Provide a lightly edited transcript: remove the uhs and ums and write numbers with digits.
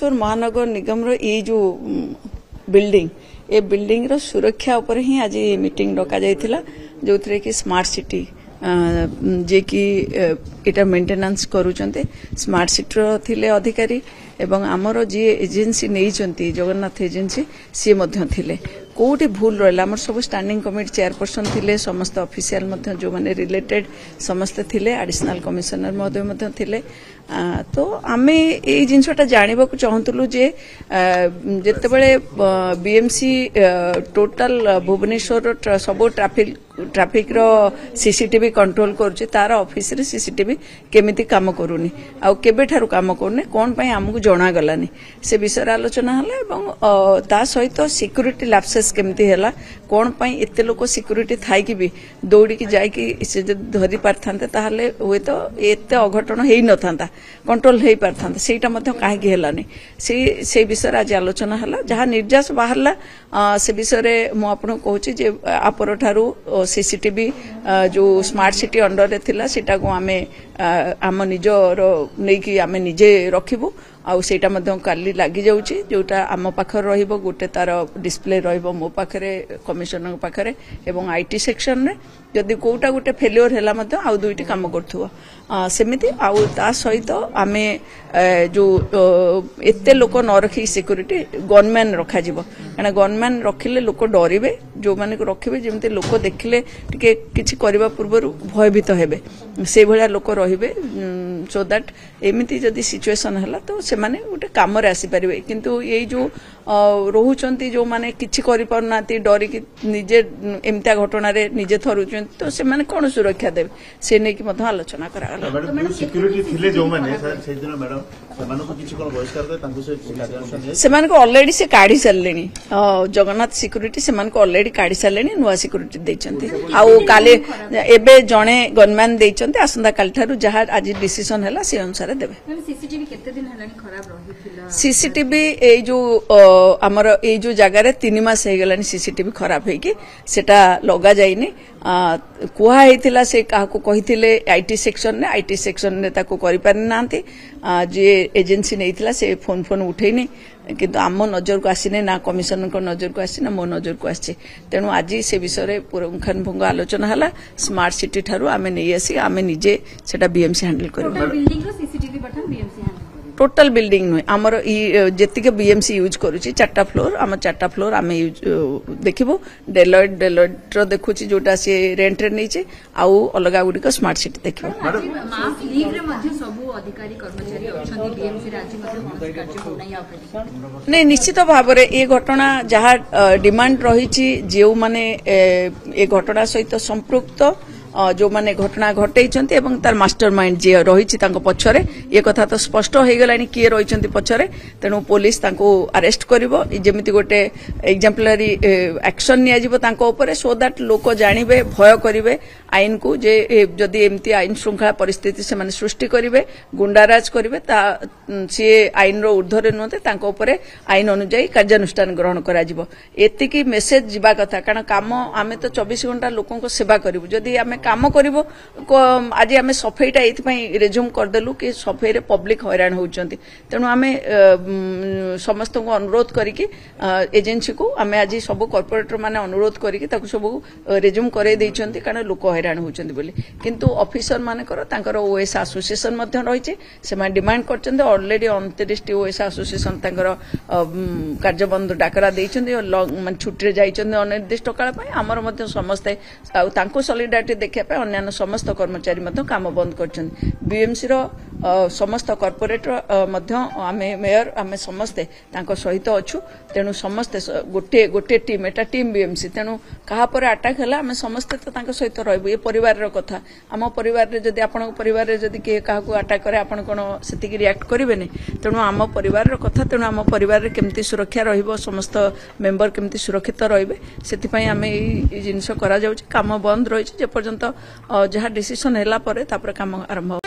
महानगर निगम रो ये जो बिल्डिंग ए बिल्डिंग रो सुरक्षा ऊपर ही आज मीटिंग डका जाइथिला जो थरे कि स्मार्ट सिटी जे कि एटा मेंटेनेंस करूचंते स्मार्ट सिटी रो थिले अधिकारी एवं आमर जी एजेंसी नहीं जगन्नाथ एजेंसी सी मध्य थिले कोठी भूल रहा आम सब स्टैंडिंग कमिटी चेयरपर्सन थिले समस्त ऑफिशियल जो माने रिलेटेड समस्त थिले एडिशनल कमिशनर महोदय मध्य थिले तो आमे ए जिनसटा जानिबा को चाहतलु जे जते बेले बीएमसी टोटल भुवनेश्वर सब ट्रैफिक रो सीसीटीवी कंट्रोल करूचे तार ऑफिस रे सीसीटीवी केमिति काम करूनी आ केबे ठारू काम करने कोन पई हमकु जणा गलानी से विषय आलोचना हला एवं ता सहित सिक्युरिटी लैप्सेस केमिति हला कोन पई एते लोक सिक्युरिटी थाई कि भी दौड़ी की जाई कि से धरि पारथांते ताहले होय तो एते अघटन हेई नथांता कंट्रोल हेई पारथांता सेटा मध्ये काहे कि हलानी से विषय आज आलोचना हला जहा निर्देश बाहरला से विषय रे मु आपन कहूची जे आपर ठारू सीसीटीवी जो स्मार्ट सिटी अंडर रे थिला सेटा को आमे आम निजर नहीं कि आमे निजे रखिबु आउ सेटा मध्यम काली लागि जाउची जोटा आम पाखर रहिबो गोटे तार डिस्प्ले रहिबो मो पाखरे कमिशनर पाखरे एवं आईटी सेक्शन रे जदि कोटा गोटे फेलियर हैला मध्य आउ दुईटी काम करथुवा सेमिति आउ ता सहित आमे जो एते लोक न रखी सिक्युरिटी गनमैन रखा जिवो काना गनमैन रखिले लोक डरिबे जो माने को रखिबे जेमते लोक देखिले टिके किछि करबा पूर्व भयभीत हेबे से भलिया लोक रहिबे सो दैट एमिति जदि सिचुएशन हला तो से माने गोटे काम रे आसी परिबे किंतु ये जो रोहुचंती जो माने किछि करि परनाती डरी कि निजे एमता घटना रे निजे थरुचंती तो से माने कोन सुरक्षा देबे से नै कि मध आलोचना करा मैडम सिक्युरिटी थिले जो माने से दिन मैडम सेमानो को किछि कोन बहिष्कार दे तांको से सेमान को ऑलरेडी से काढी सल्लेनी जगन्नाथ सिक्युरिटी सेमान को ऑलरेडी काढी सल्लेनी नुवा सिक्युरिटी देचंती आउ काले एबे जणे गनमैन देचंती आसंदा काल थारु जहा आज डिसिजन हला से अनुसार देबे सीसीटीवी केते दिन हलानी खराब रहिथिला सीसीटीवी ए जो आमर ए जो जगह रे 3 मास हे गलानी सीसीटीवी खराब हे कि सेटा लगा जाइनी कुहा हेतिला से काहा को कहिथिले आईटी सेक्शन ने ताको करि पारि नांती जे एजेंसी नैथिला से फोन उठैनी किंतु आम नजर को आसीने ना कमिशनर को नजर को आसी ना मो नजर को आसी तेणु आज से विषय पुंखानुपुंख आलोचना हला स्मार्ट सिटी ठारू आमे नै आसी आमे निजे सेटा बीएमसी हैंडल करबो टोटल बिल्डिंग नुहे आमर जेतिक बीएमसी यूज करूची 4टा फ्लोर आम 4टा फ्लोर आम देखिबो डेलॉयट रो देखुची जोटा से रेंट रे नैचे आउ अलगा गुडी को स्मार्ट सिटी देखिबो माफ लीव रे मध्ये सब अधिकारी कर्मचारी अछंती बीएमसी राज्य मध्ये कोन कार्य होनाई आपरे नै निश्चित भाव रे ए घटना जहा डिमांड रहिची जेउ माने ए घटना सहित संपृक्त जो माने घटना घटैचंती एवं तार मास्टरमाइंड जे रहिछि तांको पछरे ए कथा तो स्पष्ट हो गलानी किए रहिचंती पछरे तेनु पुलिस तांको अरेस्ट करिवो जेमिति गोटे एग्जाम्पलरी एक्शन निया जिवो तांको ऊपर सो दैट लोक जानिबे भय करिवे आईन को जे जदि एमती आईन श्रृंखला परिस्थिति से माने सृष्टि करिवे गुंडाराज करिवे ता से आईन रो ऊर्ध्वरे नते तांको ऊपर आईन अनुसार कार्यानुष्ठान ग्रहण करा जिवो एतिकी मेसेज जिबा कथा कारण काम आमे तो 24 घंटा लोकन को सेवा करिवो जदि आमे काम करिवो आज आमे सफाईटा एथि पई रेज्यूम कर देलु कि सफाई रे पब्लिक हैरान होउचंती तेनु आमे समस्त को अनुरोध करिकि एजेंसी को आमे आज सब कॉर्पोरेटर माने अनुरोध करिकि ताकु सब रेज्यूम करे दैचंती कारण लोक हैरान होउचंती बोली किंतु ऑफिसर माने करो तांकर ओएस एसोसिएशन मध्ये रहिचे से माने डिमांड करचंती ऑलरेडी 29 टी ओएस एसोसिएशन तांकर कार्यबंद डाकरा दैचंती माने छुट्टी रे जाइचंती अनिर्दिष्ट काल पई हमर मध्ये समस्त तांको सॉलिडारिटी देखिया पे अन्य समस्त कर्मचारी मध्ये काम बंद करचंती बीएमसी रो समस्त कॉर्पोरेटर मध्ये आमे मेयर आमे समस्त तांको सहित अछु तेनु समस्त गोटे टीम एटा टीम बीएमसी तेनु कहा पर अटैक हला आमे समस्त तो तांको सहित रहबो ए परिवार रो कथा आम परिवार रे जदी आपन परिवार रे जदी के काहा को अटैक करे आपन कोन सेति की रिएक्ट करिवेनी तेनु आम परिवार रो कथा तेनु आम परिवार रे केमती सुरक्षा रहिबो समस्त मेंबर केमती सुरक्षित रहिबे सेति पई आमे ई जिंस करा जाउची काम बंद रहिची जे पर्यंत जहा डिसिजन हैला परे तापर काम आरंभ